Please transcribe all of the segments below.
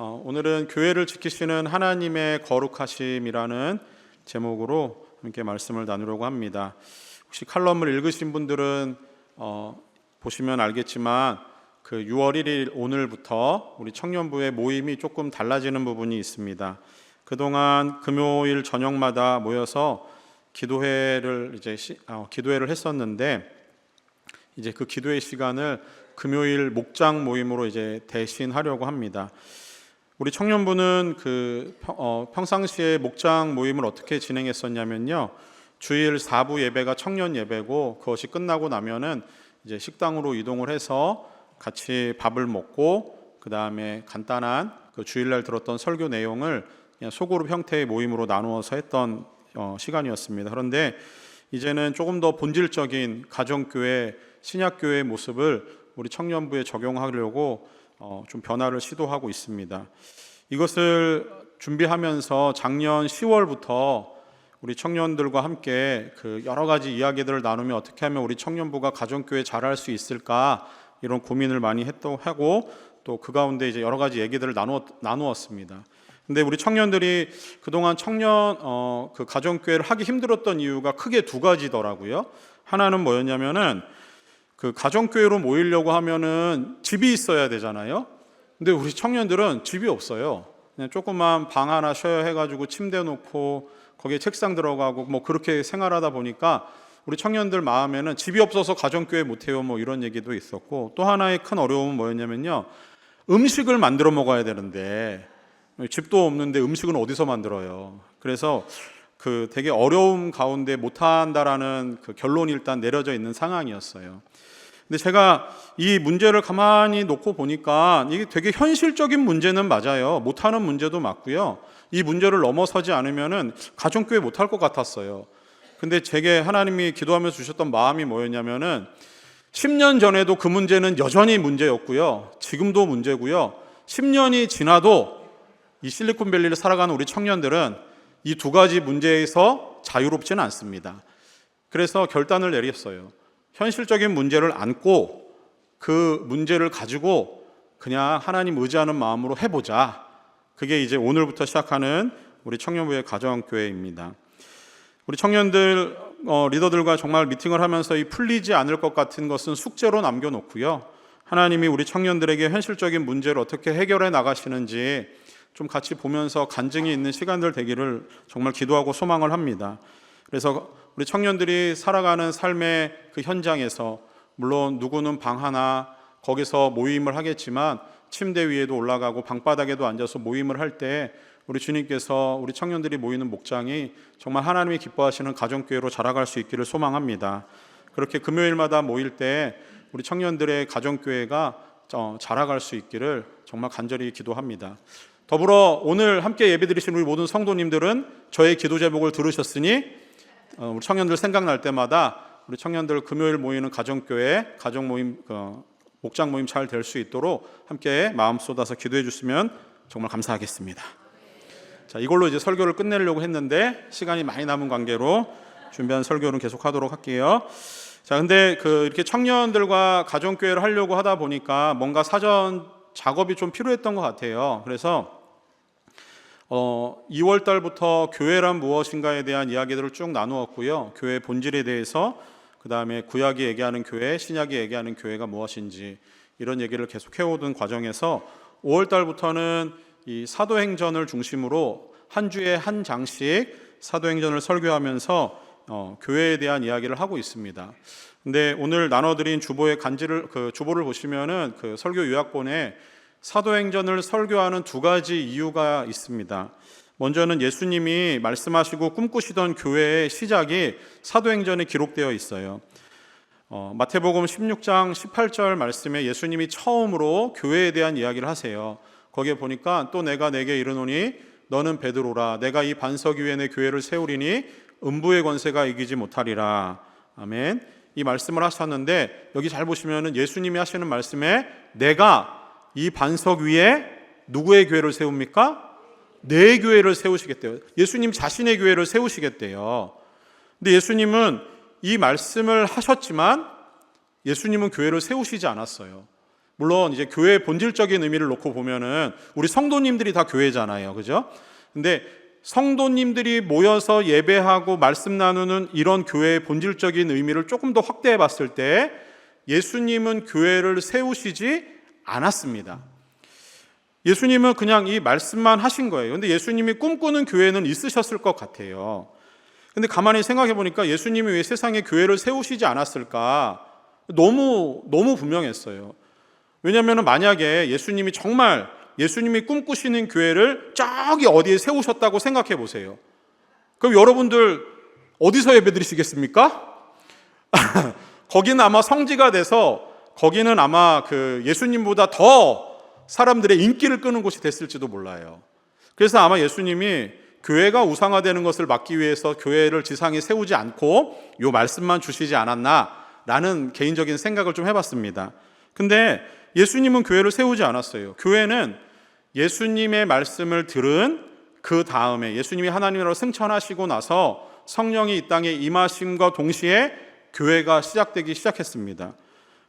오늘은 교회를 지키시는 하나님의 거룩하심이라는 제목으로 함께 말씀을 나누려고 합니다. 혹시 칼럼을 읽으신 분들은 보시면 알겠지만 그 6월 1일 오늘부터 우리 청년부의 모임이 조금 달라지는 부분이 있습니다. 그동안 금요일 저녁마다 모여서 기도회를 했었는데 이제 그 기도회 시간을 금요일 목장 모임으로 이제 대신하려고 합니다. 우리 청년부는 평상시에 목장 모임을 어떻게 진행했었냐면요. 주일 4부 예배가 청년 예배고 그것이 끝나고 나면은 이제 식당으로 이동을 해서 같이 밥을 먹고 그 다음에 간단한 그 주일날 들었던 설교 내용을 그냥 소그룹 형태의 모임으로 나누어서 했던 시간이었습니다. 그런데 이제는 조금 더 본질적인 가정교회, 신약교회의 모습을 우리 청년부에 적용하려고 좀 변화를 시도하고 있습니다. 이것을 준비하면서 작년 10월부터 우리 청년들과 함께 그 여러 가지 이야기들을 나누며 어떻게 하면 우리 청년부가 가정교회 잘할 수 있을까 이런 고민을 많이 하고 또 그 가운데 이제 여러 가지 얘기들을 나누었습니다. 근데 우리 청년들이 그동안 그 가정교회를 하기 힘들었던 이유가 크게 두 가지더라고요. 하나는 뭐였냐면은 그 가정교회로 모이려고 하면은 집이 있어야 되잖아요. 근데 우리 청년들은 집이 없어요. 그냥 조그만 방 하나 셔야 해가지고 침대 놓고 거기에 책상 들어가고 뭐 그렇게 생활하다 보니까 우리 청년들 마음에는 집이 없어서 가정교회 못해요 뭐 이런 얘기도 있었고, 또 하나의 큰 어려움은 뭐였냐면요, 음식을 만들어 먹어야 되는데 집도 없는데 음식은 어디서 만들어요. 그래서 그 되게 어려움 가운데 못한다라는 그 결론이 일단 내려져 있는 상황이었어요. 근데 제가 이 문제를 가만히 놓고 보니까 이게 되게 현실적인 문제는 맞아요. 못하는 문제도 맞고요. 이 문제를 넘어서지 않으면은 가정교회 못할 것 같았어요. 근데 제게 하나님이 기도하면서 주셨던 마음이 뭐였냐면은 10년 전에도 그 문제는 여전히 문제였고요. 지금도 문제고요. 10년이 지나도 이 실리콘밸리를 살아가는 우리 청년들은 이 두 가지 문제에서 자유롭지는 않습니다. 그래서 결단을 내렸어요. 현실적인 문제를 안고 그 문제를 가지고 그냥 하나님 의지하는 마음으로 해보자. 그게 이제 오늘부터 시작하는 우리 청년부의 가정교회입니다. 우리 청년들 리더들과 정말 미팅을 하면서 이 풀리지 않을 것 같은 것은 숙제로 남겨놓고요. 하나님이 우리 청년들에게 현실적인 문제를 어떻게 해결해 나가시는지 좀 같이 보면서 간증이 있는 시간들 되기를 정말 기도하고 소망을 합니다. 그래서 우리 청년들이 살아가는 삶의 그 현장에서 물론 누구는 방 하나 거기서 모임을 하겠지만 침대 위에도 올라가고 방바닥에도 앉아서 모임을 할 때 우리 주님께서 우리 청년들이 모이는 목장이 정말 하나님이 기뻐하시는 가정교회로 자라갈 수 있기를 소망합니다. 그렇게 금요일마다 모일 때 우리 청년들의 가정교회가 자라갈 수 있기를 정말 간절히 기도합니다. 더불어 오늘 함께 예배드리신 우리 모든 성도님들은 저의 기도 제목을 들으셨으니 우리 청년들 생각날 때마다 우리 청년들 금요일 모이는 가정교회, 가정모임, 목장 모임 잘 될 수 있도록 함께 마음 쏟아서 기도해 주시면 정말 감사하겠습니다. 자, 이걸로 이제 설교를 끝내려고 했는데 시간이 많이 남은 관계로 준비한 설교는 계속하도록 할게요. 자, 근데 이렇게 청년들과 가정교회를 하려고 하다 보니까 뭔가 사전 작업이 좀 필요했던 것 같아요. 그래서 2월 달부터 교회란 무엇인가에 대한 이야기들을 쭉 나누었고요. 교회의 본질에 대해서, 그 다음에 구약이 얘기하는 교회, 신약이 얘기하는 교회가 무엇인지 이런 얘기를 계속 해오던 과정에서 5월 달부터는 이 사도행전을 중심으로 한 주에 한 장씩 사도행전을 설교하면서 교회에 대한 이야기를 하고 있습니다. 근데 오늘 나눠드린 주보의 주보를 보시면은 그 설교 요약본에 사도행전을 설교하는 두 가지 이유가 있습니다. 먼저는 예수님이 말씀하시고 꿈꾸시던 교회의 시작이 사도행전에 기록되어 있어요. 마태복음 16장 18절 말씀에 예수님이 처음으로 교회에 대한 이야기를 하세요. 거기에 보니까 또 내가 내게 이르노니 너는 베드로라. 내가 이 반석 위에 내 교회를 세우리니 음부의 권세가 이기지 못하리라. 아멘. 이 말씀을 하셨는데 여기 잘 보시면은 예수님이 하시는 말씀에 내가 이 반석 위에 누구의 교회를 세웁니까? 내 교회를 세우시겠대요. 예수님 자신의 교회를 세우시겠대요. 근데 예수님은 이 말씀을 하셨지만 예수님은 교회를 세우시지 않았어요. 물론 이제 교회의 본질적인 의미를 놓고 보면은 우리 성도님들이 다 교회잖아요. 그죠? 근데 성도님들이 모여서 예배하고 말씀 나누는 이런 교회의 본질적인 의미를 조금 더 확대해 봤을 때 예수님은 교회를 세우시지 않았습니다. 예수님은 그냥 이 말씀만 하신 거예요. 근데 예수님이 꿈꾸는 교회는 있으셨을 것 같아요. 근데 가만히 생각해 보니까 예수님이 왜 세상에 교회를 세우시지 않았을까? 너무 분명했어요. 왜냐하면 만약에 예수님이 정말 예수님이 꿈꾸시는 교회를 저기 어디에 세우셨다고 생각해 보세요. 그럼 여러분들 어디서 예배드리시겠습니까? 거기는 아마 성지가 돼서 거기는 아마 그 예수님보다 더 사람들의 인기를 끄는 곳이 됐을지도 몰라요. 그래서 아마 예수님이 교회가 우상화되는 것을 막기 위해서 교회를 지상에 세우지 않고 요 말씀만 주시지 않았나라는 개인적인 생각을 좀 해봤습니다. 근데 예수님은 교회를 세우지 않았어요. 교회는 예수님의 말씀을 들은 그 다음에 예수님이 하나님으로 승천하시고 나서 성령이 이 땅에 임하심과 동시에 교회가 시작되기 시작했습니다.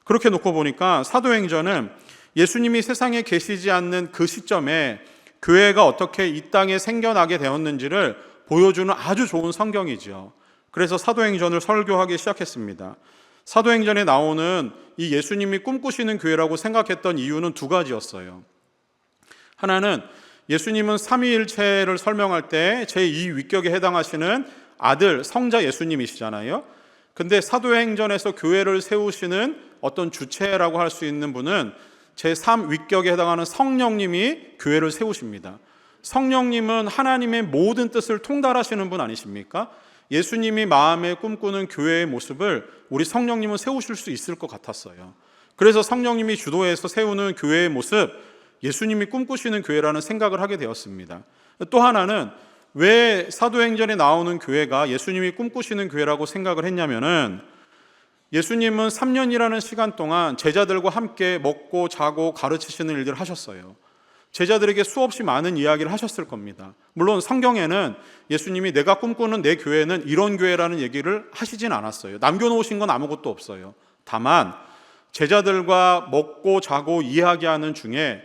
그렇게 놓고 보니까 사도행전은 예수님이 세상에 계시지 않는 그 시점에 교회가 어떻게 이 땅에 생겨나게 되었는지를 보여주는 아주 좋은 성경이죠. 그래서 사도행전을 설교하기 시작했습니다. 사도행전에 나오는 이 예수님이 꿈꾸시는 교회라고 생각했던 이유는 두 가지였어요. 하나는 예수님은 삼위일체를 설명할 때 제2위격에 해당하시는 아들 성자 예수님이시잖아요. 근데 사도행전에서 교회를 세우시는 어떤 주체라고 할 수 있는 분은 제3위격에 해당하는 성령님이 교회를 세우십니다. 성령님은 하나님의 모든 뜻을 통달하시는 분 아니십니까? 예수님이 마음에 꿈꾸는 교회의 모습을 우리 성령님은 세우실 수 있을 것 같았어요. 그래서 성령님이 주도해서 세우는 교회의 모습, 예수님이 꿈꾸시는 교회라는 생각을 하게 되었습니다. 또 하나는 왜 사도행전에 나오는 교회가 예수님이 꿈꾸시는 교회라고 생각을 했냐면은 예수님은 3년이라는 시간 동안 제자들과 함께 먹고 자고 가르치시는 일들을 하셨어요. 제자들에게 수없이 많은 이야기를 하셨을 겁니다. 물론 성경에는 예수님이 내가 꿈꾸는 내 교회는 이런 교회라는 얘기를 하시진 않았어요. 남겨놓으신 건 아무것도 없어요. 다만 제자들과 먹고 자고 이야기하는 중에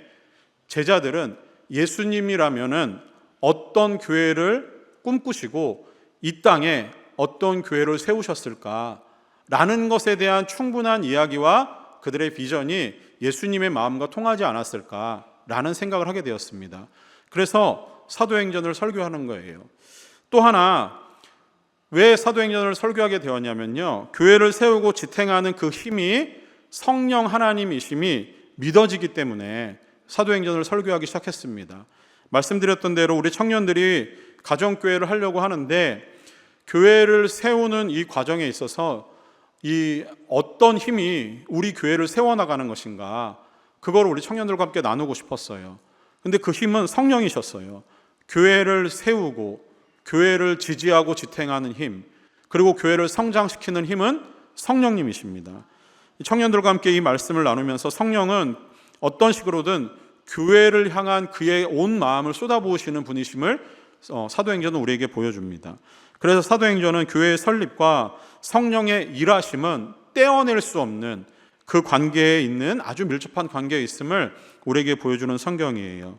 제자들은 예수님이라면은 어떤 교회를 꿈꾸시고 이 땅에 어떤 교회를 세우셨을까 라는 것에 대한 충분한 이야기와 그들의 비전이 예수님의 마음과 통하지 않았을까라는 생각을 하게 되었습니다. 그래서 사도행전을 설교하는 거예요. 또 하나 왜 사도행전을 설교하게 되었냐면요, 교회를 세우고 지탱하는 그 힘이 성령 하나님이심이 믿어지기 때문에 사도행전을 설교하기 시작했습니다. 말씀드렸던 대로 우리 청년들이 가정교회를 하려고 하는데 교회를 세우는 이 과정에 있어서 이 어떤 힘이 우리 교회를 세워나가는 것인가, 그걸 우리 청년들과 함께 나누고 싶었어요. 근데 그 힘은 성령이셨어요. 교회를 세우고 교회를 지지하고 지탱하는 힘, 그리고 교회를 성장시키는 힘은 성령님이십니다. 청년들과 함께 이 말씀을 나누면서 성령은 어떤 식으로든 교회를 향한 그의 온 마음을 쏟아부으시는 분이심을 사도행전은 우리에게 보여줍니다. 그래서 사도행전은 교회의 설립과 성령의 일하심은 떼어낼 수 없는 그 관계에 있는 아주 밀접한 관계에 있음을 우리에게 보여주는 성경이에요.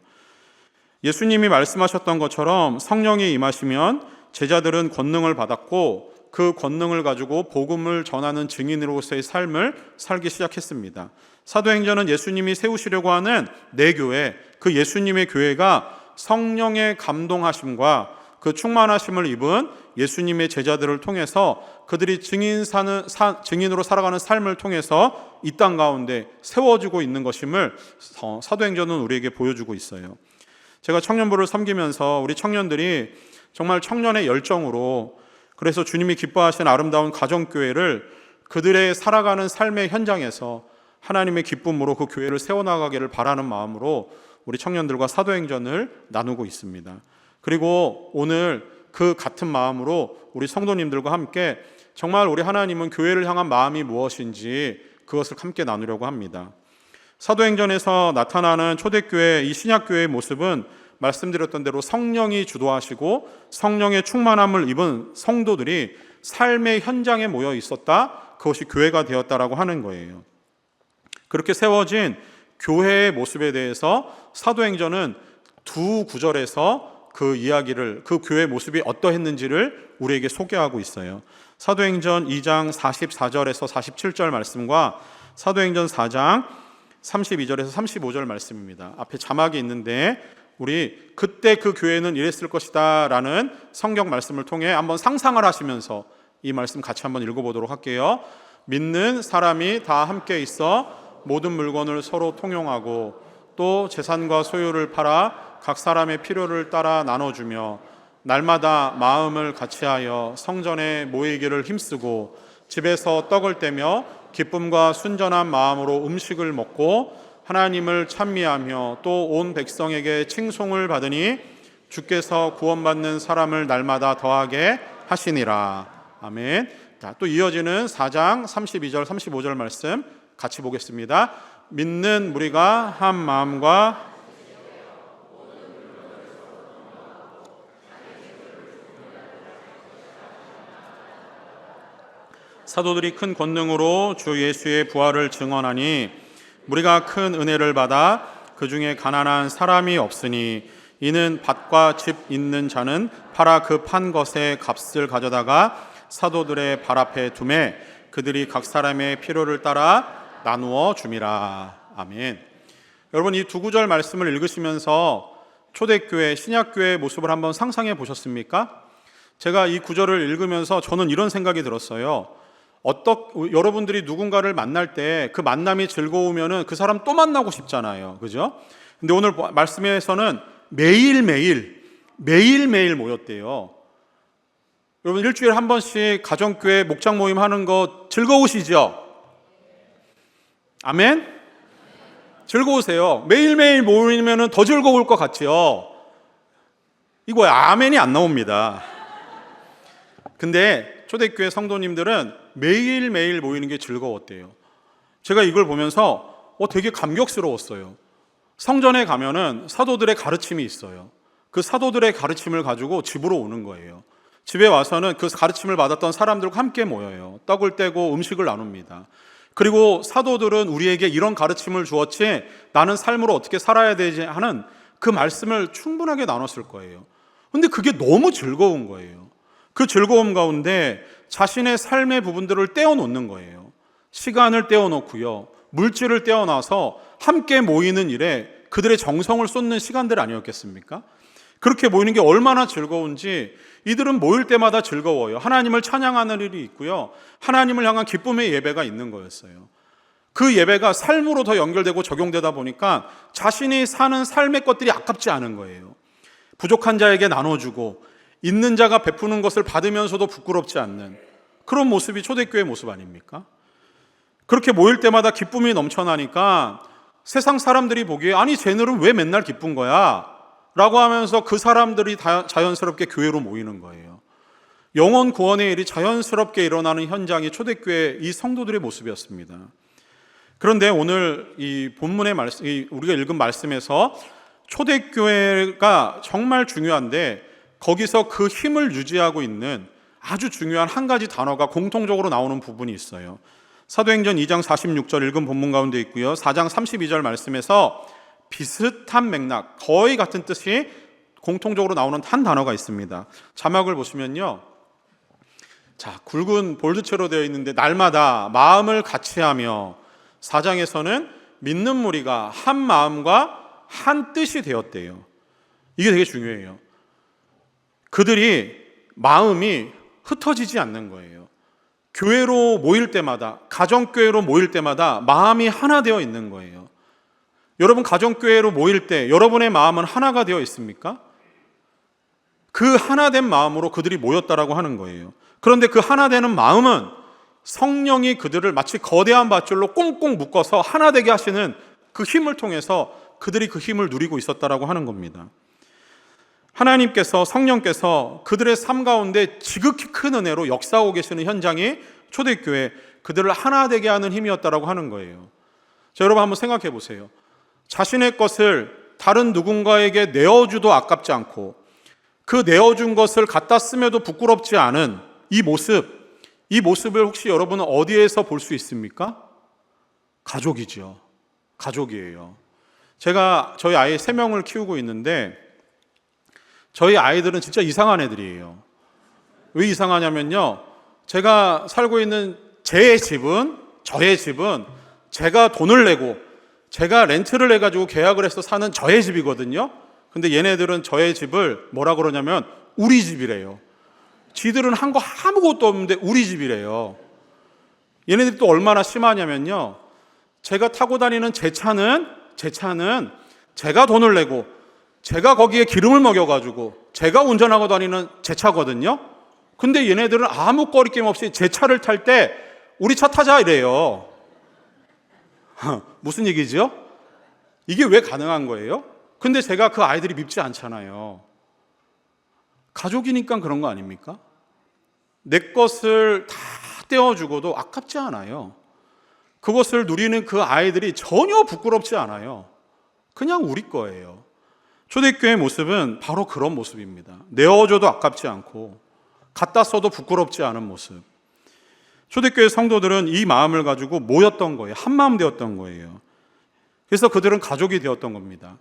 예수님이 말씀하셨던 것처럼 성령이 임하시면 제자들은 권능을 받았고 그 권능을 가지고 복음을 전하는 증인으로서의 삶을 살기 시작했습니다. 사도행전은 예수님이 세우시려고 하는 내 교회, 그 예수님의 교회가 성령의 감동하심과 그 충만하심을 입은 예수님의 제자들을 통해서 그들이 증인으로 살아가는 삶을 통해서 이 땅 가운데 세워지고 있는 것임을 사도행전은 우리에게 보여주고 있어요. 제가 청년부를 섬기면서 우리 청년들이 정말 청년의 열정으로, 그래서 주님이 기뻐하시는 아름다운 가정교회를 그들의 살아가는 삶의 현장에서 하나님의 기쁨으로 그 교회를 세워나가기를 바라는 마음으로 우리 청년들과 사도행전을 나누고 있습니다. 그리고 오늘 그 같은 마음으로 우리 성도님들과 함께 정말 우리 하나님은 교회를 향한 마음이 무엇인지 그것을 함께 나누려고 합니다. 사도행전에서 나타나는 초대교회, 이 신약교회의 모습은 말씀드렸던 대로 성령이 주도하시고 성령의 충만함을 입은 성도들이 삶의 현장에 모여 있었다, 그것이 교회가 되었다라고 하는 거예요. 그렇게 세워진 교회의 모습에 대해서 사도행전은 두 구절에서 그 이야기를, 그 교회의 모습이 어떠했는지를 우리에게 소개하고 있어요. 사도행전 2장 44절에서 47절 말씀과 사도행전 4장 32절에서 35절 말씀입니다. 앞에 자막이 있는데 우리 그때 그 교회는 이랬을 것이다 라는 성경 말씀을 통해 한번 상상을 하시면서 이 말씀 같이 한번 읽어보도록 할게요. 믿는 사람이 다 함께 있어 모든 물건을 서로 통용하고 또 재산과 소유를 팔아 각 사람의 필요를 따라 나눠주며 날마다 마음을 같이하여 성전에 모이기를 힘쓰고 집에서 떡을 떼며 기쁨과 순전한 마음으로 음식을 먹고 하나님을 찬미하며 또 온 백성에게 칭송을 받으니 주께서 구원받는 사람을 날마다 더하게 하시니라. 아멘. 자, 또 이어지는 4장 32절 35절 말씀 같이 보겠습니다. 믿는 무리가 한 마음과 사도들이 큰 권능으로 주 예수의 부활을 증언하니 무리가 큰 은혜를 받아 그 중에 가난한 사람이 없으니 이는 밭과 집 있는 자는 팔아 그 판 것의 값을 가져다가 사도들의 발 앞에 두매 그들이 각 사람의 필요를 따라 나누어 줌이라. 아멘. 여러분, 이 두 구절 말씀을 읽으시면서 초대교회, 신약교회의 모습을 한번 상상해 보셨습니까? 제가 이 구절을 읽으면서 저는 이런 생각이 들었어요. 여러분들이 누군가를 만날 때 그 만남이 즐거우면은 그 사람 또 만나고 싶잖아요. 그죠? 근데 오늘 말씀에서는 매일매일 모였대요. 여러분, 일주일에 한 번씩 가정교회 목장 모임 하는 거 즐거우시죠? 아멘? 즐거우세요. 매일매일 모이면은 더 즐거울 것 같지요? 이거 아멘이 안 나옵니다. 근데 초대교회 성도님들은 매일매일 모이는 게 즐거웠대요. 제가 이걸 보면서 되게 감격스러웠어요. 성전에 가면은 사도들의 가르침이 있어요. 그 사도들의 가르침을 가지고 집으로 오는 거예요. 집에 와서는 그 가르침을 받았던 사람들과 함께 모여요. 떡을 떼고 음식을 나눕니다. 그리고 사도들은 우리에게 이런 가르침을 주었지 나는 삶으로 어떻게 살아야 되지 하는 그 말씀을 충분하게 나눴을 거예요. 근데 그게 너무 즐거운 거예요. 그 즐거움 가운데 자신의 삶의 부분들을 떼어놓는 거예요. 시간을 떼어놓고요, 물질을 떼어놔서 함께 모이는 일에 그들의 정성을 쏟는 시간들 아니었겠습니까? 그렇게 모이는 게 얼마나 즐거운지 이들은 모일 때마다 즐거워요. 하나님을 찬양하는 일이 있고요, 하나님을 향한 기쁨의 예배가 있는 거였어요. 그 예배가 삶으로 더 연결되고 적용되다 보니까 자신이 사는 삶의 것들이 아깝지 않은 거예요. 부족한 자에게 나눠주고 있는 자가 베푸는 것을 받으면서도 부끄럽지 않는 그런 모습이 초대교회의 모습 아닙니까? 그렇게 모일 때마다 기쁨이 넘쳐나니까 세상 사람들이 보기에 아니 쟤네는 왜 맨날 기쁜 거야? 라고 하면서 그 사람들이 자연스럽게 교회로 모이는 거예요. 영혼 구원의 일이 자연스럽게 일어나는 현장이 초대교회 이 성도들의 모습이었습니다. 그런데 오늘 이 본문의 말씀, 우리가 읽은 말씀에서 초대교회가 정말 중요한데 거기서 그 힘을 유지하고 있는 아주 중요한 한 가지 단어가 공통적으로 나오는 부분이 있어요. 사도행전 2장 46절 읽은 본문 가운데 있고요, 4장 32절 말씀에서 비슷한 맥락, 거의 같은 뜻이 공통적으로 나오는 한 단어가 있습니다. 자막을 보시면요, 자, 굵은 볼드체로 되어 있는데 날마다 마음을 같이하며, 4장에서는 믿는 무리가 한 마음과 한 뜻이 되었대요. 이게 되게 중요해요. 그들이 마음이 흩어지지 않는 거예요. 교회로 모일 때마다, 가정교회로 모일 때마다 마음이 하나 되어 있는 거예요. 여러분, 가정교회로 모일 때 여러분의 마음은 하나가 되어 있습니까? 그 하나된 마음으로 그들이 모였다라고 하는 거예요. 그런데 그 하나되는 마음은 성령이 그들을 마치 거대한 밧줄로 꽁꽁 묶어서 하나 되게 하시는 그 힘을 통해서 그들이 그 힘을 누리고 있었다라고 하는 겁니다. 하나님께서, 성령께서 그들의 삶 가운데 지극히 큰 은혜로 역사하고 계시는 현장이 초대교회, 그들을 하나 되게 하는 힘이었다라고 하는 거예요. 자, 여러분 한번 생각해 보세요. 자신의 것을 다른 누군가에게 내어주도 아깝지 않고 그 내어준 것을 갖다 쓰며도 부끄럽지 않은 이 모습을 혹시 여러분은 어디에서 볼 수 있습니까? 가족이죠. 가족이에요. 제가 저희 아이 3명을 키우고 있는데 저희 아이들은 진짜 이상한 애들이에요. 왜 이상하냐면요, 제가 살고 있는 저의 집은 제가 돈을 내고 제가 렌트를 해가지고 계약을 해서 사는 저의 집이거든요. 근데 얘네들은 저의 집을 뭐라 그러냐면 우리 집이래요. 지들은 한 거 아무것도 없는데 우리 집이래요. 얘네들이 또 얼마나 심하냐면요, 제가 타고 다니는 제 차는 제가 돈을 내고 제가 거기에 기름을 먹여가지고 제가 운전하고 다니는 제 차거든요. 근데 얘네들은 아무 거리낌 없이 제 차를 탈 때 우리 차 타자 이래요. 무슨 얘기죠? 이게 왜 가능한 거예요? 근데 제가 그 아이들이 밉지 않잖아요. 가족이니까 그런 거 아닙니까? 내 것을 다 떼어주고도 아깝지 않아요. 그것을 누리는 그 아이들이 전혀 부끄럽지 않아요. 그냥 우리 거예요. 초대교회의 모습은 바로 그런 모습입니다. 내어줘도 아깝지 않고 갖다 써도 부끄럽지 않은 모습. 초대교회 성도들은 이 마음을 가지고 모였던 거예요. 한마음 되었던 거예요. 그래서 그들은 가족이 되었던 겁니다.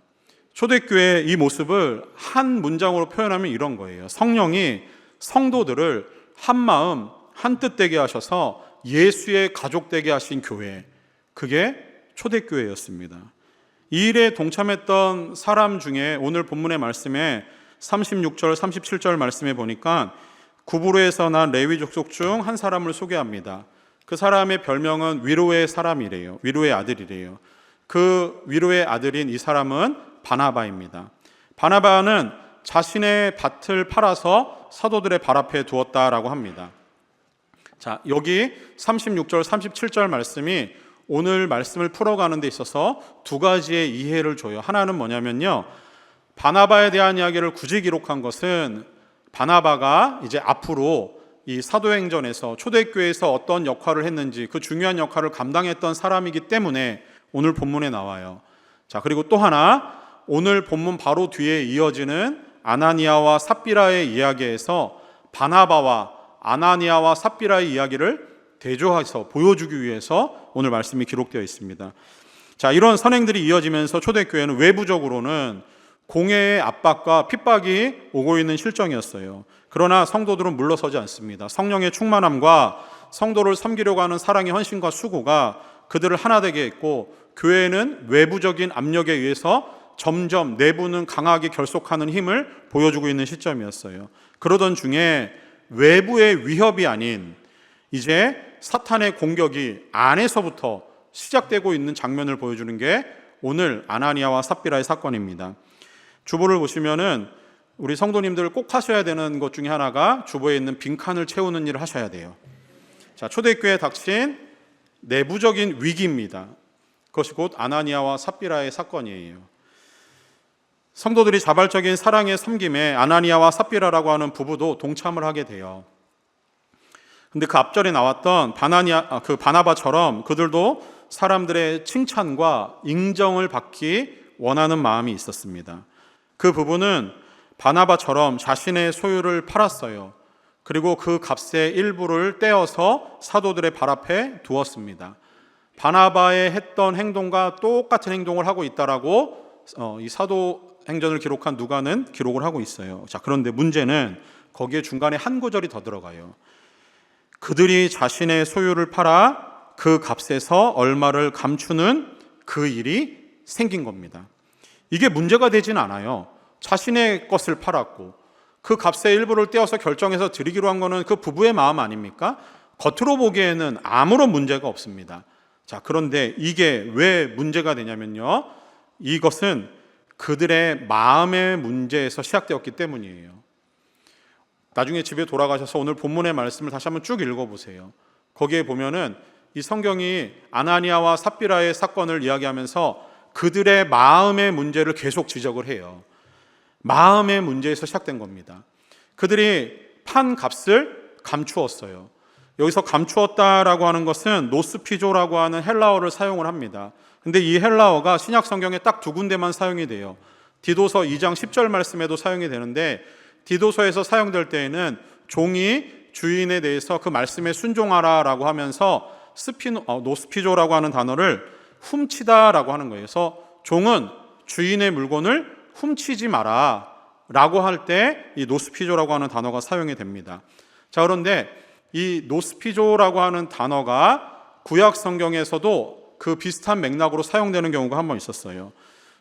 초대교회의 이 모습을 한 문장으로 표현하면 이런 거예요. 성령이 성도들을 한마음 한뜻 되게 하셔서 예수의 가족 되게 하신 교회, 그게 초대교회였습니다. 이 일에 동참했던 사람 중에 오늘 본문의 말씀에 36절, 37절 말씀에 보니까 구브로에서 난 레위 족속 중 한 사람을 소개합니다. 그 사람의 별명은 위로의 사람이래요. 위로의 아들이래요. 그 위로의 아들인 이 사람은 바나바입니다. 바나바는 자신의 밭을 팔아서 사도들의 발 앞에 두었다라고 합니다. 자, 여기 36절, 37절 말씀이 오늘 말씀을 풀어가는 데 있어서 두 가지의 이해를 줘요. 하나는 뭐냐면요, 바나바에 대한 이야기를 굳이 기록한 것은 바나바가 이제 앞으로 이 사도행전에서 초대교회에서 어떤 역할을 했는지 그 중요한 역할을 감당했던 사람이기 때문에 오늘 본문에 나와요. 자, 그리고 또 하나, 오늘 본문 바로 뒤에 이어지는 아나니아와 삽비라의 이야기에서 바나바와 아나니아와 삽비라의 이야기를 대조해서 보여주기 위해서 오늘 말씀이 기록되어 있습니다. 자, 이런 선행들이 이어지면서 초대교회는 외부적으로는 공회의 압박과 핍박이 오고 있는 실정이었어요. 그러나 성도들은 물러서지 않습니다. 성령의 충만함과 성도를 섬기려고 하는 사랑의 헌신과 수고가 그들을 하나 되게 했고, 교회는 외부적인 압력에 의해서 점점 내부는 강하게 결속하는 힘을 보여주고 있는 시점이었어요. 그러던 중에 외부의 위협이 아닌 이제 사탄의 공격이 안에서부터 시작되고 있는 장면을 보여주는 게 오늘 아나니아와 삽비라의 사건입니다. 주보를 보시면은 우리 성도님들 꼭 하셔야 되는 것 중에 하나가 주보에 있는 빈칸을 채우는 일을 하셔야 돼요. 자, 초대교회에 닥친 내부적인 위기입니다. 그것이 곧 아나니아와 삽비라의 사건이에요. 성도들이 자발적인 사랑의 섬김에 아나니아와 삽비라라고 하는 부부도 동참을 하게 돼요. 근데 그 앞절에 나왔던 바나바처럼 그들도 사람들의 칭찬과 인정을 받기 원하는 마음이 있었습니다. 그 부부는 바나바처럼 자신의 소유를 팔았어요. 그리고 그 값의 일부를 떼어서 사도들의 발 앞에 두었습니다. 바나바의 했던 행동과 똑같은 행동을 하고 있다라고 이 사도행전을 기록한 누가는 기록을 하고 있어요. 자, 그런데 문제는 거기에 중간에 한 구절이 더 들어가요. 그들이 자신의 소유를 팔아 그 값에서 얼마를 감추는 그 일이 생긴 겁니다. 이게 문제가 되진 않아요. 자신의 것을 팔았고 그 값의 일부를 떼어서 결정해서 드리기로 한 거는 그 부부의 마음 아닙니까? 겉으로 보기에는 아무런 문제가 없습니다. 자, 그런데 이게 왜 문제가 되냐면요, 이것은 그들의 마음의 문제에서 시작되었기 때문이에요. 나중에 집에 돌아가셔서 오늘 본문의 말씀을 다시 한번 쭉 읽어보세요. 거기에 보면은 이 성경이 아나니아와 삽비라의 사건을 이야기하면서 그들의 마음의 문제를 계속 지적을 해요. 마음의 문제에서 시작된 겁니다. 그들이 판 값을 감추었어요. 여기서 감추었다라고 하는 것은 노스피조라고 하는 헬라어를 사용을 합니다. 근데 이 헬라어가 신약 성경에 딱 두 군데만 사용이 돼요. 디도서 2장 10절 말씀에도 사용이 되는데, 디도서에서 사용될 때에는 종이 주인에 대해서 그 말씀에 순종하라라고 하면서 노스피조라고 하는 단어를 훔치다라고 하는 거예요. 그래서 종은 주인의 물건을 훔치지 마라 라고 할 때 이 노스피조라고 하는 단어가 사용이 됩니다. 자, 그런데 이 노스피조라고 하는 단어가 구약 성경에서도 그 비슷한 맥락으로 사용되는 경우가 한 번 있었어요.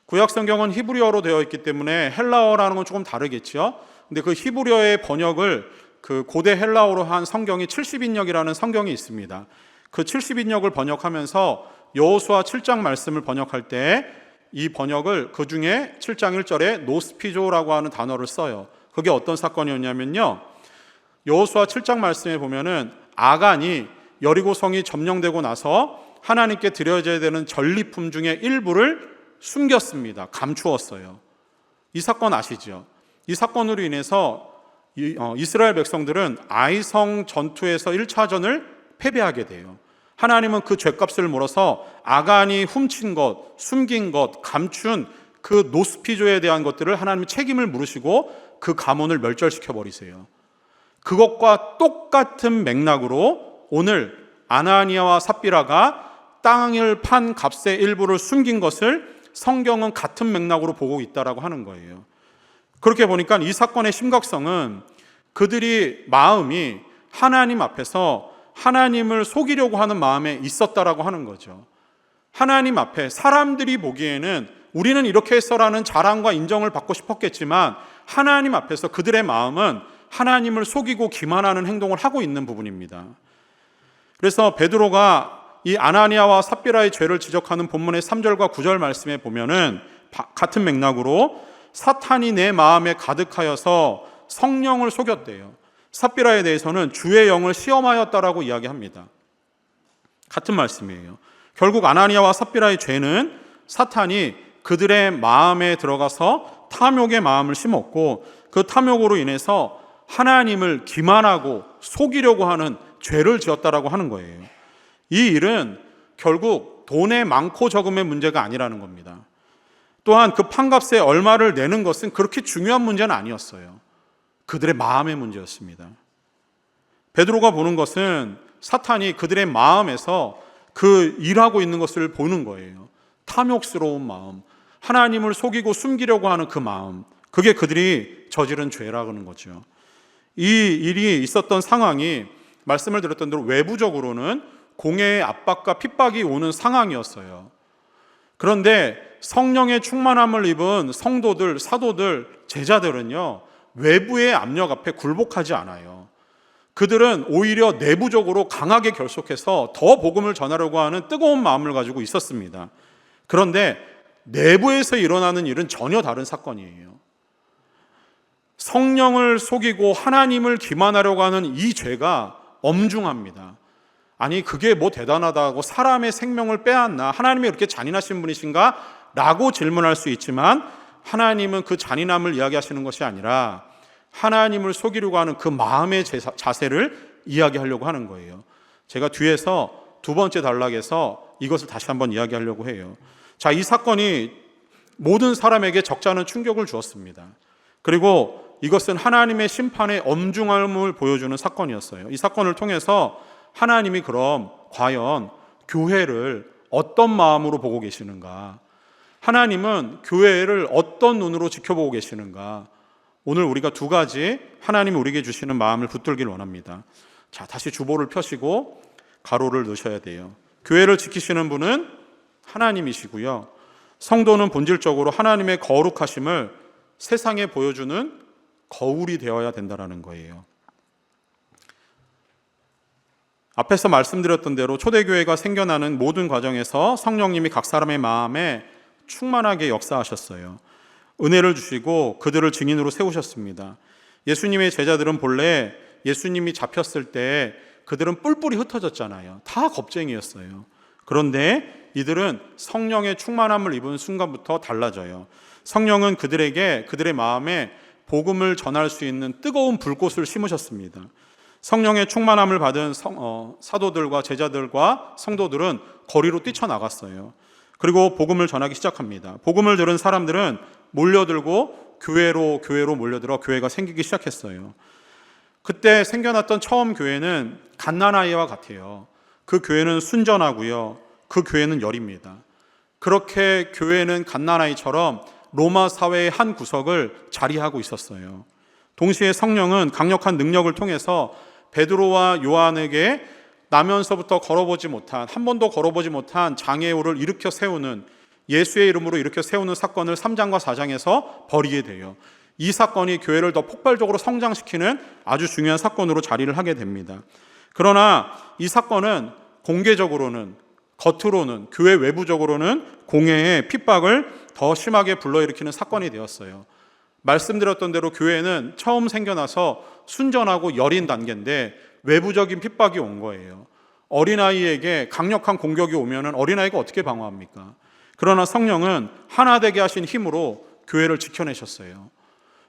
구약 성경은 히브리어로 되어 있기 때문에 헬라어라는 건 조금 다르겠죠. 근데 그 히브리어의 번역을 그 고대 헬라어로 한 성경이 70인역이라는 성경이 있습니다. 그 70인역을 번역하면서 여호수아 7장 말씀을 번역할 때 이 번역을 그 중에 7장 1절에 노스피조라고 하는 단어를 써요. 그게 어떤 사건이었냐면요, 여호수아 7장 말씀에 보면은 아간이 여리고 성이 점령되고 나서 하나님께 드려져야 되는 전리품 중에 일부를 숨겼습니다. 감추었어요. 이 사건 아시죠? 이 사건으로 인해서 이스라엘 백성들은 아이성 전투에서 1차전을 패배하게 돼요. 하나님은 그 죄값을 물어서 아간이 훔친 것, 숨긴 것, 감춘 그 노스피조에 대한 것들을 하나님이 책임을 물으시고 그 가문을 멸절시켜 버리세요. 그것과 똑같은 맥락으로 오늘 아나니아와 삽비라가 땅을 판 값의 일부를 숨긴 것을 성경은 같은 맥락으로 보고 있다라고 하는 거예요. 그렇게 보니까 이 사건의 심각성은 그들이 마음이 하나님 앞에서 하나님을 속이려고 하는 마음에 있었다라고 하는 거죠. 하나님 앞에 사람들이 보기에는 우리는 이렇게 했어라는 자랑과 인정을 받고 싶었겠지만 하나님 앞에서 그들의 마음은 하나님을 속이고 기만하는 행동을 하고 있는 부분입니다. 그래서 베드로가 이 아나니아와 삽비라의 죄를 지적하는 본문의 3절과 9절 말씀에 보면은 같은 맥락으로 사탄이 내 마음에 가득하여서 성령을 속였대요. 삽비라에 대해서는 주의 영을 시험하였다라고 이야기합니다. 같은 말씀이에요. 결국 아나니아와 삽비라의 죄는 사탄이 그들의 마음에 들어가서 탐욕의 마음을 심었고 그 탐욕으로 인해서 하나님을 기만하고 속이려고 하는 죄를 지었다라고 하는 거예요. 이 일은 결국 돈의 많고 적음의 문제가 아니라는 겁니다. 또한 그 판값에 얼마를 내는 것은 그렇게 중요한 문제는 아니었어요. 그들의 마음의 문제였습니다. 베드로가 보는 것은 사탄이 그들의 마음에서 그 일하고 있는 것을 보는 거예요. 탐욕스러운 마음, 하나님을 속이고 숨기려고 하는 그 마음, 그게 그들이 저지른 죄라는 거죠. 이 일이 있었던 상황이 말씀을 드렸던 대로 외부적으로는 공회의 압박과 핍박이 오는 상황이었어요. 그런데 성령의 충만함을 입은 성도들, 사도들, 제자들은요, 외부의 압력 앞에 굴복하지 않아요. 그들은 오히려 내부적으로 강하게 결속해서 더 복음을 전하려고 하는 뜨거운 마음을 가지고 있었습니다. 그런데 내부에서 일어나는 일은 전혀 다른 사건이에요. 성령을 속이고 하나님을 기만하려고 하는 이 죄가 엄중합니다. 아니, 그게 뭐 대단하다고 사람의 생명을 빼앗나? 하나님이 그렇게 잔인하신 분이신가? 라고 질문할 수 있지만 하나님은 그 잔인함을 이야기하시는 것이 아니라 하나님을 속이려고 하는 그 마음의 자세를 이야기하려고 하는 거예요. 제가 뒤에서 두 번째 단락에서 이것을 다시 한번 이야기하려고 해요. 자, 이 사건이 모든 사람에게 적잖은 충격을 주었습니다. 그리고 이것은 하나님의 심판의 엄중함을 보여주는 사건이었어요. 이 사건을 통해서 하나님이 그럼 과연 교회를 어떤 마음으로 보고 계시는가? 하나님은 교회를 어떤 눈으로 지켜보고 계시는가? 오늘 우리가 두 가지 하나님이 우리에게 주시는 마음을 붙들길 원합니다. 자, 다시 주보를 펴시고 가로를 넣으셔야 돼요. 교회를 지키시는 분은 하나님이시고요. 성도는 본질적으로 하나님의 거룩하심을 세상에 보여주는 거울이 되어야 된다는 거예요. 앞에서 말씀드렸던 대로 초대교회가 생겨나는 모든 과정에서 성령님이 각 사람의 마음에 충만하게 역사하셨어요. 은혜를 주시고 그들을 증인으로 세우셨습니다. 예수님의 제자들은 본래 예수님이 잡혔을 때 그들은 뿔뿔이 흩어졌잖아요. 다 겁쟁이였어요. 그런데 이들은 성령의 충만함을 입은 순간부터 달라져요. 성령은 그들에게 그들의 마음에 복음을 전할 수 있는 뜨거운 불꽃을 심으셨습니다. 성령의 충만함을 받은 사도들과 제자들과 성도들은 거리로 뛰쳐나갔어요. 그리고 복음을 전하기 시작합니다. 복음을 들은 사람들은 몰려들고 교회로 몰려들어 교회가 생기기 시작했어요. 그때 생겨났던 처음 교회는 갓난아이와 같아요. 그 교회는 순전하고요. 그 교회는 열입니다. 그렇게 교회는 갓난아이처럼 로마 사회의 한 구석을 자리하고 있었어요. 동시에 성령은 강력한 능력을 통해서 베드로와 요한에게 나면서부터 한 번도 걸어보지 못한 장애우를 일으켜 세우는, 예수의 이름으로 일으켜 세우는 사건을 3장과 4장에서 벌이게 돼요. 이 사건이 교회를 더 폭발적으로 성장시키는 아주 중요한 사건으로 자리를 하게 됩니다. 그러나 이 사건은 공개적으로는, 겉으로는, 교회 외부적으로는 공회의 핍박을 더 심하게 불러일으키는 사건이 되었어요. 말씀드렸던 대로 교회는 처음 생겨나서 순전하고 여린 단계인데 외부적인 핍박이 온 거예요. 어린아이에게 강력한 공격이 오면 어린아이가 어떻게 방어합니까? 그러나 성령은 하나 되게 하신 힘으로 교회를 지켜내셨어요.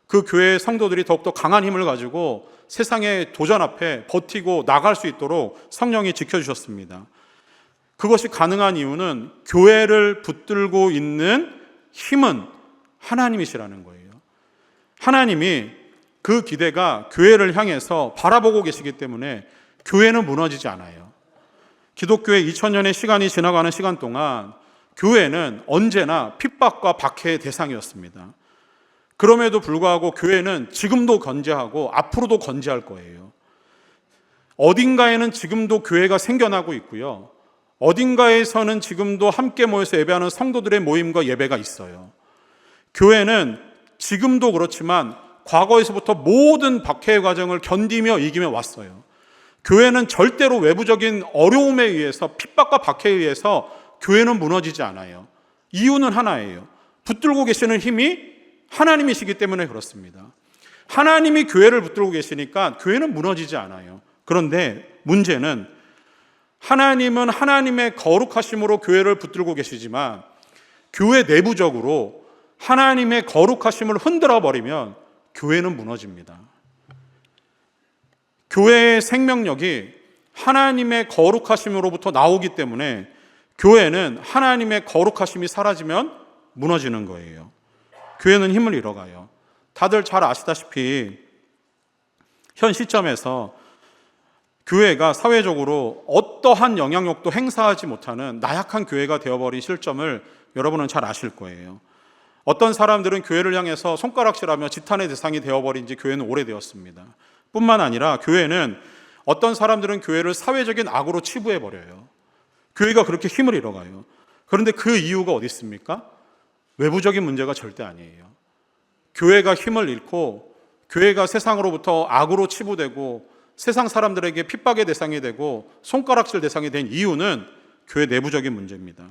그 교회의 성도들이 더욱더 강한 힘을 가지고 세상의 도전 앞에 버티고 나갈 수 있도록 성령이 지켜주셨습니다. 그것이 가능한 이유는 교회를 붙들고 있는 힘은 하나님이시라는 거예요. 하나님이 그 기대가 교회를 향해서 바라보고 계시기 때문에 교회는 무너지지 않아요. 기독교의 2000년의 시간이 지나가는 시간 동안 교회는 언제나 핍박과 박해의 대상이었습니다. 그럼에도 불구하고 교회는 지금도 건재하고 앞으로도 건재할 거예요. 어딘가에는 지금도 교회가 생겨나고 있고요. 어딘가에서는 지금도 함께 모여서 예배하는 성도들의 모임과 예배가 있어요. 교회는 지금도 그렇지만 과거에서부터 모든 박해의 과정을 견디며 이기며 왔어요. 교회는 절대로 외부적인 어려움에 의해서, 핍박과 박해에 의해서 교회는 무너지지 않아요. 이유는 하나예요. 붙들고 계시는 힘이 하나님이시기 때문에 그렇습니다. 하나님이 교회를 붙들고 계시니까 교회는 무너지지 않아요. 그런데 문제는 하나님은 하나님의 거룩하심으로 교회를 붙들고 계시지만 교회 내부적으로 하나님의 거룩하심을 흔들어 버리면 교회는 무너집니다. 교회의 생명력이 하나님의 거룩하심으로부터 나오기 때문에 교회는 하나님의 거룩하심이 사라지면 무너지는 거예요. 교회는 힘을 잃어가요. 다들 잘 아시다시피 현 시점에서 교회가 사회적으로 어떠한 영향력도 행사하지 못하는 나약한 교회가 되어버린 실점을 여러분은 잘 아실 거예요. 어떤 사람들은 교회를 향해서 손가락질하며 지탄의 대상이 되어버린 지 교회는 오래되었습니다. 뿐만 아니라 교회는, 어떤 사람들은 교회를 사회적인 악으로 치부해버려요. 교회가 그렇게 힘을 잃어가요. 그런데 그 이유가 어디 있습니까? 외부적인 문제가 절대 아니에요. 교회가 힘을 잃고 교회가 세상으로부터 악으로 치부되고 세상 사람들에게 핍박의 대상이 되고 손가락질 대상이 된 이유는 교회 내부적인 문제입니다.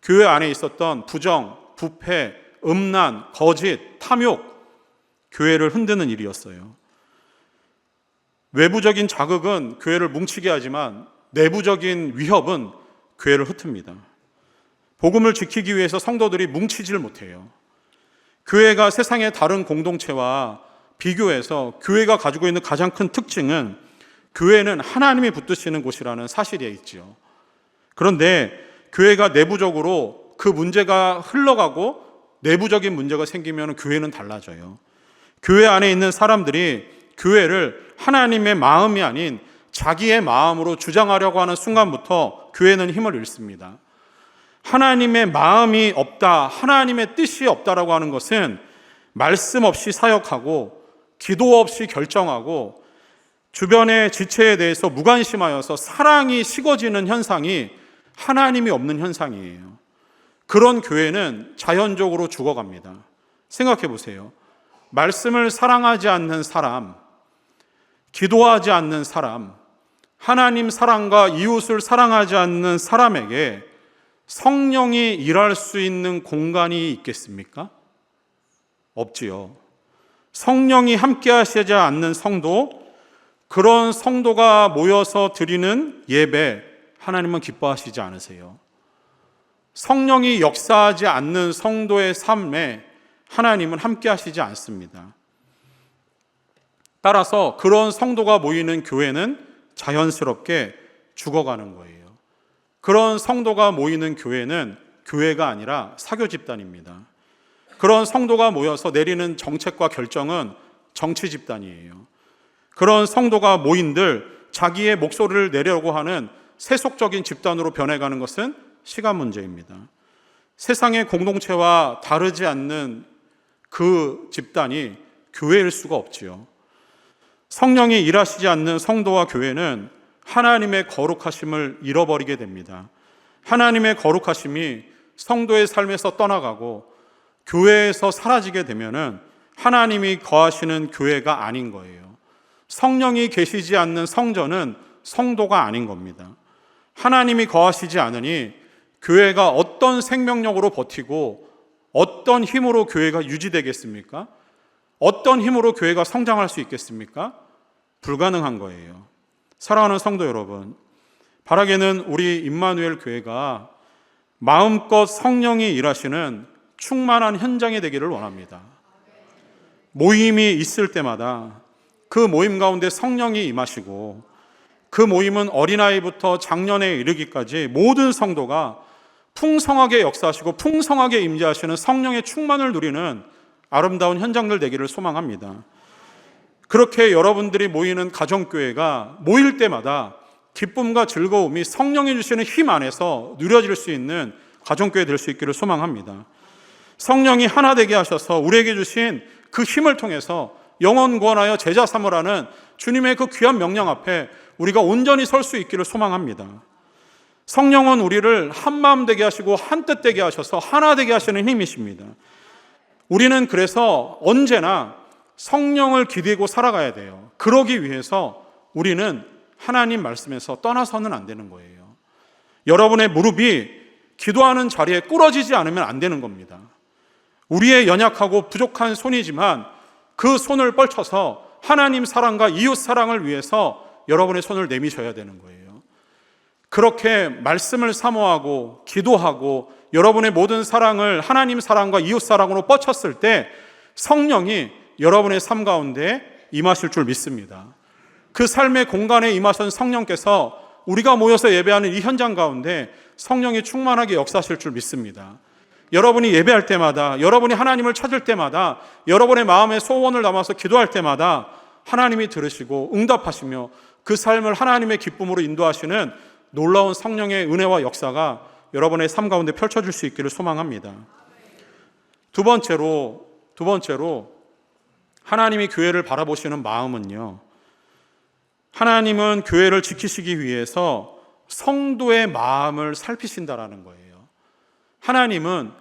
교회 안에 있었던 부정, 부패, 음란, 거짓, 탐욕, 교회를 흔드는 일이었어요. 외부적인 자극은 교회를 뭉치게 하지만 내부적인 위협은 교회를 흩습니다. 복음을 지키기 위해서 성도들이 뭉치질 못해요. 교회가 세상의 다른 공동체와 비교해서 교회가 가지고 있는 가장 큰 특징은 교회는 하나님이 붙드시는 곳이라는 사실이 있죠. 그런데 교회가 내부적으로 그 문제가 흘러가고 내부적인 문제가 생기면 교회는 달라져요. 교회 안에 있는 사람들이 교회를 하나님의 마음이 아닌 자기의 마음으로 주장하려고 하는 순간부터 교회는 힘을 잃습니다. 하나님의 마음이 없다, 하나님의 뜻이 없다라고 하는 것은 말씀 없이 사역하고 기도 없이 결정하고 주변의 지체에 대해서 무관심하여서 사랑이 식어지는 현상이 하나님이 없는 현상이에요. 그런 교회는 자연적으로 죽어갑니다. 생각해 보세요. 말씀을 사랑하지 않는 사람, 기도하지 않는 사람, 하나님 사랑과 이웃을 사랑하지 않는 사람에게 성령이 일할 수 있는 공간이 있겠습니까? 없지요. 성령이 함께 하시지 않는 성도, 그런 성도가 모여서 드리는 예배, 하나님은 기뻐하시지 않으세요. 성령이 역사하지 않는 성도의 삶에 하나님은 함께 하시지 않습니다. 따라서 그런 성도가 모이는 교회는 자연스럽게 죽어가는 거예요. 그런 성도가 모이는 교회는 교회가 아니라 사교 집단입니다. 그런 성도가 모여서 내리는 정책과 결정은 정치 집단이에요. 그런 성도가 모인들 자기의 목소리를 내려고 하는 세속적인 집단으로 변해가는 것은 시간 문제입니다. 세상의 공동체와 다르지 않는 그 집단이 교회일 수가 없지요. 성령이 일하시지 않는 성도와 교회는 하나님의 거룩하심을 잃어버리게 됩니다. 하나님의 거룩하심이 성도의 삶에서 떠나가고 교회에서 사라지게 되면은 하나님이 거하시는 교회가 아닌 거예요. 성령이 계시지 않는 성전은 성도가 아닌 겁니다. 하나님이 거하시지 않으니 교회가 어떤 생명력으로 버티고 어떤 힘으로 교회가 유지되겠습니까? 어떤 힘으로 교회가 성장할 수 있겠습니까? 불가능한 거예요. 사랑하는 성도 여러분, 바라게는 우리 임마누엘 교회가 마음껏 성령이 일하시는 충만한 현장이 되기를 원합니다. 모임이 있을 때마다 그 모임 가운데 성령이 임하시고 그 모임은 어린아이부터 장년에 이르기까지 모든 성도가 풍성하게 역사하시고 풍성하게 임재하시는 성령의 충만을 누리는 아름다운 현장들 되기를 소망합니다. 그렇게 여러분들이 모이는 가정교회가 모일 때마다 기쁨과 즐거움이 성령이 주시는 힘 안에서 누려질 수 있는 가정교회 될 수 있기를 소망합니다. 성령이 하나 되게 하셔서 우리에게 주신 그 힘을 통해서 영혼 구원하여 제자 삼으라는 주님의 그 귀한 명령 앞에 우리가 온전히 설 수 있기를 소망합니다. 성령은 우리를 한마음 되게 하시고 한뜻 되게 하셔서 하나 되게 하시는 힘이십니다. 우리는 그래서 언제나 성령을 기대고 살아가야 돼요. 그러기 위해서 우리는 하나님 말씀에서 떠나서는 안 되는 거예요. 여러분의 무릎이 기도하는 자리에 꿇어지지 않으면 안 되는 겁니다. 우리의 연약하고 부족한 손이지만 그 손을 뻗쳐서 하나님 사랑과 이웃 사랑을 위해서 여러분의 손을 내미셔야 되는 거예요. 그렇게 말씀을 사모하고 기도하고 여러분의 모든 사랑을 하나님 사랑과 이웃 사랑으로 뻗쳤을 때 성령이 여러분의 삶 가운데 임하실 줄 믿습니다. 그 삶의 공간에 임하신 성령께서 우리가 모여서 예배하는 이 현장 가운데 성령이 충만하게 역사하실 줄 믿습니다. 여러분이 예배할 때마다, 여러분이 하나님을 찾을 때마다, 여러분의 마음에 소원을 담아서 기도할 때마다 하나님이 들으시고 응답하시며 그 삶을 하나님의 기쁨으로 인도하시는 놀라운 성령의 은혜와 역사가 여러분의 삶 가운데 펼쳐질 수 있기를 소망합니다. 두 번째로 하나님이 교회를 바라보시는 마음은요, 하나님은 교회를 지키시기 위해서 성도의 마음을 살피신다라는 거예요. 하나님은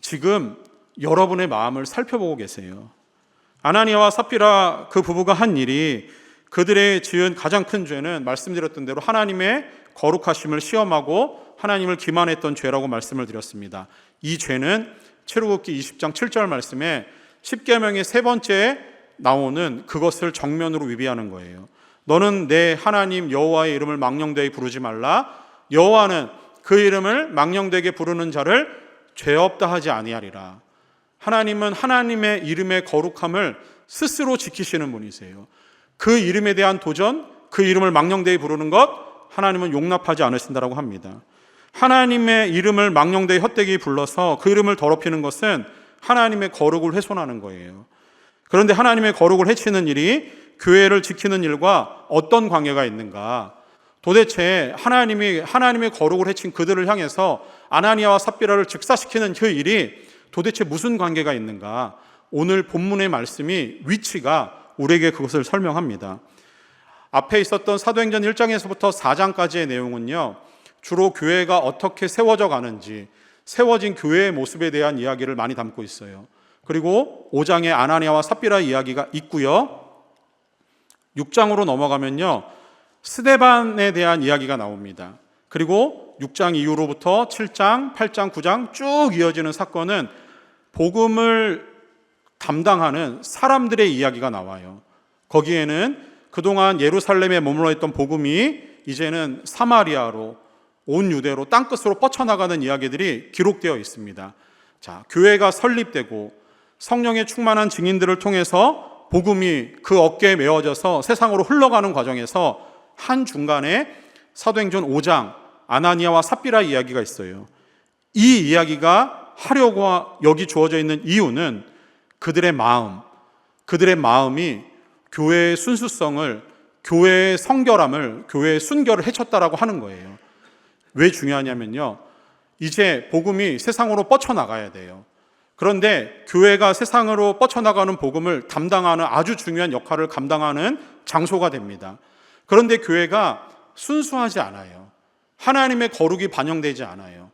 지금 여러분의 마음을 살펴보고 계세요. 아나니아와 삽비라 그 부부가 한 일이 그들의 지은 가장 큰 죄는 말씀드렸던 대로 하나님의 거룩하심을 시험하고 하나님을 기만했던 죄라고 말씀을 드렸습니다. 이 죄는 출애굽기 20장 7절 말씀에 10계명의 세 번째에 나오는 그것을 정면으로 위배하는 거예요. 너는 내 하나님 여호와의 이름을 망령되이 부르지 말라. 여호와는 그 이름을 망령되게 부르는 자를 죄 없다 하지 아니하리라. 하나님은 하나님의 이름의 거룩함을 스스로 지키시는 분이세요. 그 이름에 대한 도전, 그 이름을 망령되이 부르는 것 하나님은 용납하지 않으신다라고 합니다. 하나님의 이름을 망령되이 헛되이 불러서 그 이름을 더럽히는 것은 하나님의 거룩을 훼손하는 거예요. 그런데 하나님의 거룩을 해치는 일이 교회를 지키는 일과 어떤 관계가 있는가? 도대체 하나님의 거룩을 해친 그들을 향해서 아나니아와 삽비라를 즉사시키는 그 일이 도대체 무슨 관계가 있는가? 오늘 본문의 말씀이 위치가 우리에게 그것을 설명합니다. 앞에 있었던 사도행전 1장에서부터 4장까지의 내용은요, 주로 교회가 어떻게 세워져 가는지, 세워진 교회의 모습에 대한 이야기를 많이 담고 있어요. 그리고 5장에 아나니아와 삽비라 이야기가 있고요. 6장으로 넘어가면요, 스데반에 대한 이야기가 나옵니다. 그리고 6장 이후로부터 7장, 8장, 9장 쭉 이어지는 사건은 복음을 담당하는 사람들의 이야기가 나와요. 거기에는 그동안 예루살렘에 머물러 있던 복음이 이제는 사마리아로, 온 유대로, 땅끝으로 뻗쳐나가는 이야기들이 기록되어 있습니다. 자, 교회가 설립되고 성령의 충만한 증인들을 통해서 복음이 그 어깨에 메워져서 세상으로 흘러가는 과정에서 한 중간에 사도행전 5장 아나니아와 삽비라 이야기가 있어요. 이 이야기가 하려고 여기 주어져 있는 이유는 그들의 마음이 교회의 순수성을, 교회의 성결함을, 교회의 순결을 해쳤다라고 하는 거예요. 왜 중요하냐면요, 이제 복음이 세상으로 뻗쳐나가야 돼요. 그런데 교회가 세상으로 뻗쳐나가는 복음을 담당하는 아주 중요한 역할을 감당하는 장소가 됩니다. 그런데 교회가 순수하지 않아요. 하나님의 거룩이 반영되지 않아요.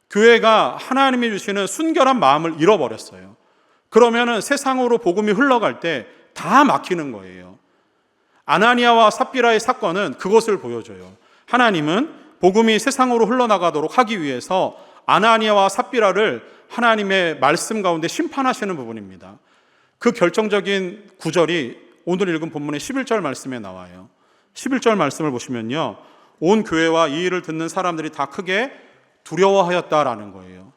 교회가 하나님이 주시는 순결한 마음을 잃어버렸어요. 그러면은 세상으로 복음이 흘러갈 때 다 막히는 거예요. 아나니아와 삽비라의 사건은 그것을 보여줘요. 하나님은 복음이 세상으로 흘러나가도록 하기 위해서 아나니아와 삽비라를 하나님의 말씀 가운데 심판하시는 부분입니다. 그 결정적인 구절이 오늘 읽은 본문의 11절 말씀에 나와요. 11절 말씀을 보시면요, 온 교회와 이 일을 듣는 사람들이 다 크게 두려워하였다라는 거예요.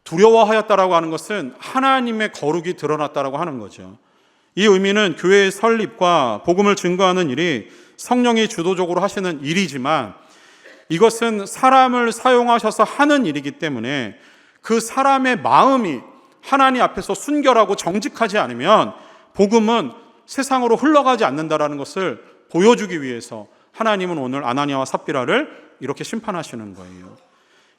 두려워하였다라고 하는 것은 하나님의 거룩이 드러났다라고 하는 거죠. 이 의미는 교회의 설립과 복음을 증거하는 일이 성령이 주도적으로 하시는 일이지만 이것은 사람을 사용하셔서 하는 일이기 때문에 그 사람의 마음이 하나님 앞에서 순결하고 정직하지 않으면 복음은 세상으로 흘러가지 않는다라는 것을 보여주기 위해서 하나님은 오늘 아나니아와 삽비라를 이렇게 심판하시는 거예요.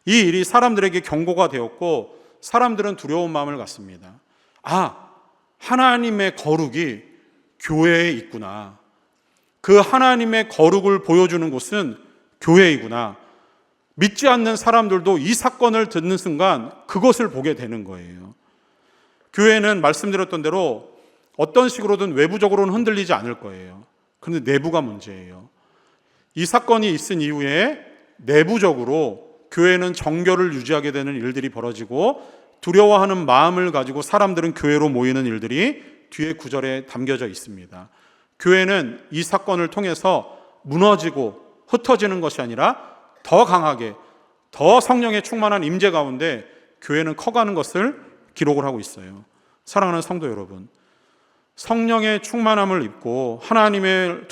이 일이 사람들에게 경고가 되었고 사람들은 두려운 마음을 갖습니다. 하나님의 거룩이 교회에 있구나. 그 하나님의 거룩을 보여주는 곳은 교회이구나. 믿지 않는 사람들도 이 사건을 듣는 순간 그것을 보게 되는 거예요. 교회는 말씀드렸던 대로 어떤 식으로든 외부적으로는 흔들리지 않을 거예요. 그런데 내부가 문제예요. 이 사건이 있은 이후에 내부적으로 교회는 정결을 유지하게 되는 일들이 벌어지고 두려워하는 마음을 가지고 사람들은 교회로 모이는 일들이 뒤에 구절에 담겨져 있습니다. 교회는 이 사건을 통해서 무너지고 흩어지는 것이 아니라 더 강하게, 더 성령의 충만한 임재 가운데 교회는 커가는 것을 기록을 하고 있어요. 사랑하는 성도 여러분, 성령의 충만함을 입고 하나님을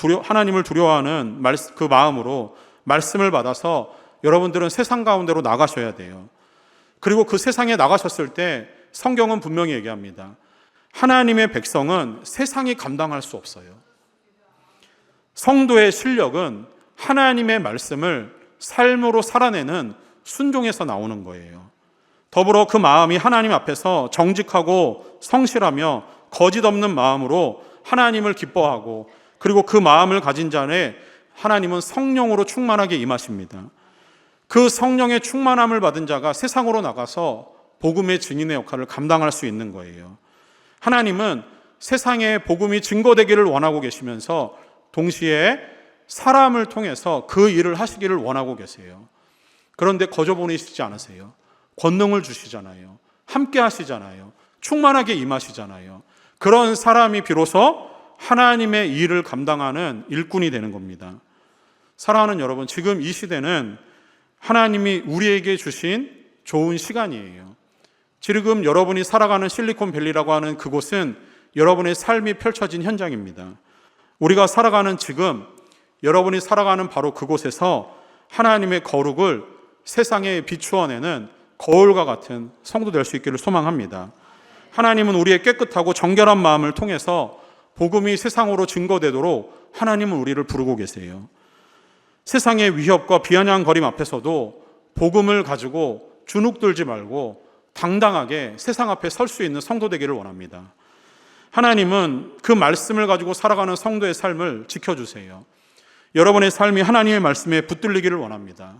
두려워하는 그 마음으로 말씀을 받아서 여러분들은 세상 가운데로 나가셔야 돼요. 그리고 그 세상에 나가셨을 때 성경은 분명히 얘기합니다. 하나님의 백성은 세상이 감당할 수 없어요. 성도의 실력은 하나님의 말씀을 삶으로 살아내는 순종에서 나오는 거예요. 더불어 그 마음이 하나님 앞에서 정직하고 성실하며 거짓 없는 마음으로 하나님을 기뻐하고 그리고 그 마음을 가진 자에 하나님은 성령으로 충만하게 임하십니다. 그 성령의 충만함을 받은 자가 세상으로 나가서 복음의 증인의 역할을 감당할 수 있는 거예요. 하나님은 세상에 복음이 증거되기를 원하고 계시면서 동시에 사람을 통해서 그 일을 하시기를 원하고 계세요. 그런데 거저 보내시지 않으세요. 권능을 주시잖아요. 함께 하시잖아요. 충만하게 임하시잖아요. 그런 사람이 비로소 하나님의 일을 감당하는 일꾼이 되는 겁니다. 사랑하는 여러분, 지금 이 시대는 하나님이 우리에게 주신 좋은 시간이에요. 지금 여러분이 살아가는 실리콘밸리라고 하는 그곳은 여러분의 삶이 펼쳐진 현장입니다. 우리가 살아가는 지금 여러분이 살아가는 바로 그곳에서 하나님의 거룩을 세상에 비추어내는 거울과 같은 성도 될 수 있기를 소망합니다. 하나님은 우리의 깨끗하고 정결한 마음을 통해서 복음이 세상으로 증거되도록 하나님은 우리를 부르고 계세요. 세상의 위협과 비아냥거림 앞에서도 복음을 가지고 주눅들지 말고 당당하게 세상 앞에 설 수 있는 성도 되기를 원합니다. 하나님은 그 말씀을 가지고 살아가는 성도의 삶을 지켜주세요. 여러분의 삶이 하나님의 말씀에 붙들리기를 원합니다.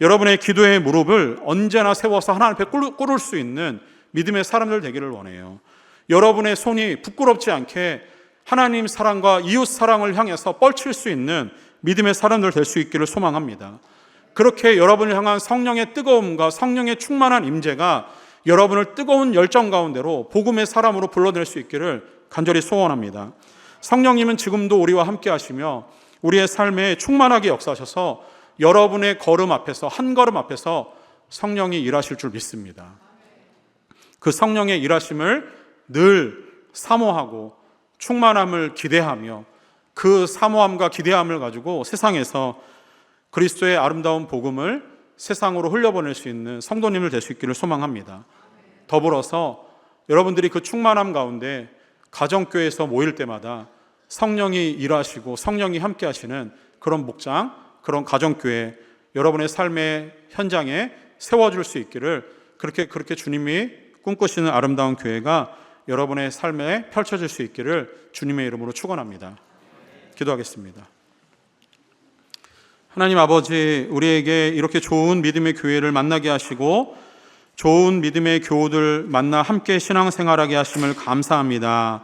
여러분의 기도의 무릎을 언제나 세워서 하나님 앞에 꿇을 수 있는 믿음의 사람들 되기를 원해요. 여러분의 손이 부끄럽지 않게 하나님 사랑과 이웃 사랑을 향해서 뻗칠 수 있는 믿음의 사람들 될 수 있기를 소망합니다. 그렇게 여러분을 향한 성령의 뜨거움과 성령의 충만한 임재가 여러분을 뜨거운 열정 가운데로 복음의 사람으로 불러낼 수 있기를 간절히 소원합니다. 성령님은 지금도 우리와 함께 하시며 우리의 삶에 충만하게 역사하셔서 여러분의 걸음 앞에서, 한 걸음 앞에서 성령이 일하실 줄 믿습니다. 그 성령의 일하심을 늘 사모하고 충만함을 기대하며 그 사모함과 기대함을 가지고 세상에서 그리스도의 아름다운 복음을 세상으로 흘려보낼 수 있는 성도님을 될 수 있기를 소망합니다. 더불어서 여러분들이 그 충만함 가운데 가정교회에서 모일 때마다 성령이 일하시고 성령이 함께 하시는 그런 목장, 그런 가정교회, 여러분의 삶의 현장에 세워줄 수 있기를, 그렇게 주님이 꿈꾸시는 아름다운 교회가 여러분의 삶에 펼쳐질 수 있기를 주님의 이름으로 축원합니다. 기도하겠습니다. 하나님 아버지, 우리에게 이렇게 좋은 믿음의 교회를 만나게 하시고 좋은 믿음의 교우들 만나 함께 신앙생활하게 하심을 감사합니다.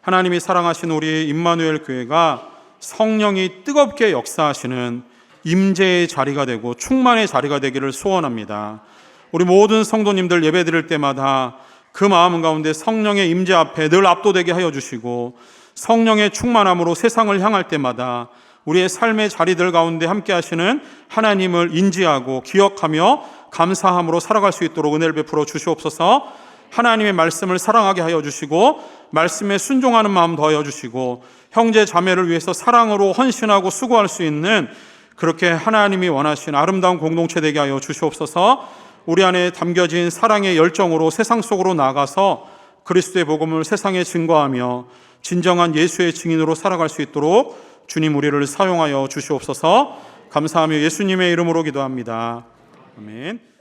하나님이 사랑하신 우리 임마누엘 교회가 성령이 뜨겁게 역사하시는 임재의 자리가 되고 충만의 자리가 되기를 소원합니다. 우리 모든 성도님들 예배 드릴 때마다 그 마음 가운데 성령의 임재 앞에 늘 압도되게 하여 주시고, 성령의 충만함으로 세상을 향할 때마다 우리의 삶의 자리들 가운데 함께 하시는 하나님을 인지하고 기억하며 감사함으로 살아갈 수 있도록 은혜를 베풀어 주시옵소서. 하나님의 말씀을 사랑하게 하여 주시고 말씀에 순종하는 마음 더하여 주시고 형제 자매를 위해서 사랑으로 헌신하고 수고할 수 있는 그렇게 하나님이 원하신 아름다운 공동체 되게 하여 주시옵소서. 우리 안에 담겨진 사랑의 열정으로 세상 속으로 나가서 그리스도의 복음을 세상에 증거하며 진정한 예수의 증인으로 살아갈 수 있도록 주님 우리를 사용하여 주시옵소서. 감사하며 예수님의 이름으로 기도합니다. 아멘.